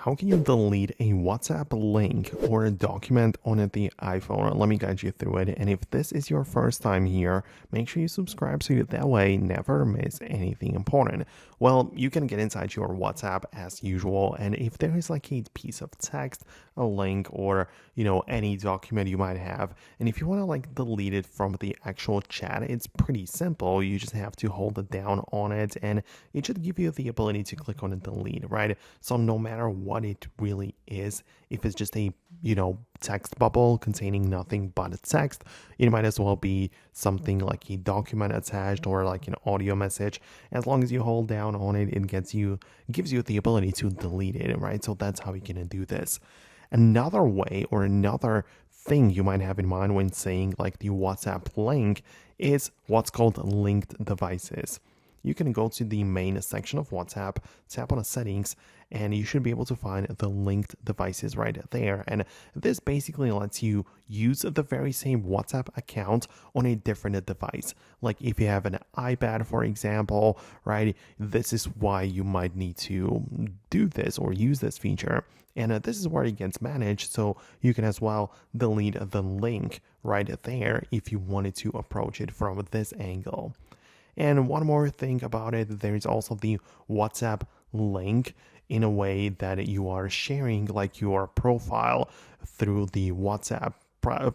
How can you delete a WhatsApp link or a document on the iPhone? Let me guide you through it. And if this is your first time here, make sure you subscribe so you that way never miss anything important. Well, you can get inside your WhatsApp as usual, and if there is like a piece of text, a link, or any document you might have, and if you want to like delete it from the actual chat, it's pretty simple. You just have to hold it down on it, and it should give you the ability to click on a delete, right? So no matter what it really is, if it's just a text bubble containing nothing but a text, it might as well be something like a document attached or like an audio message. As long as you hold down on it, it gives you the ability to delete it, right? So that's how you can do this. Another way or another thing you might have in mind when saying like the WhatsApp link is what's called linked devices. You can go to the main section of WhatsApp, tap on the settings, and you should be able to find the linked devices right there. And this basically lets you use the very same WhatsApp account on a different device. Like if you have an iPad, for example, right? This is why you might need to do this or use this feature. And this is where it gets managed, so you can as well delete the link right there if you wanted to approach it from this angle. And one more thing about it, there's also the WhatsApp link in a way that you are sharing like your profile through the WhatsApp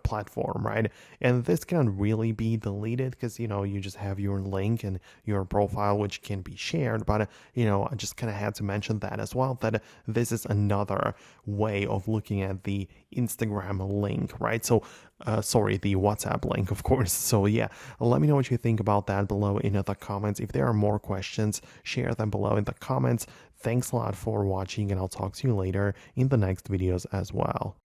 platform, right? And this can really be deleted because you just have your link and your profile which can be shared, but I just kind of had to mention that as well, that this is another way of looking at the Instagram link, right? So the WhatsApp link, of course. So yeah, let me know what you think about that below in the comments. If there are more questions, share them below in the comments. Thanks a lot for watching, and I'll talk to you later in the next videos as well.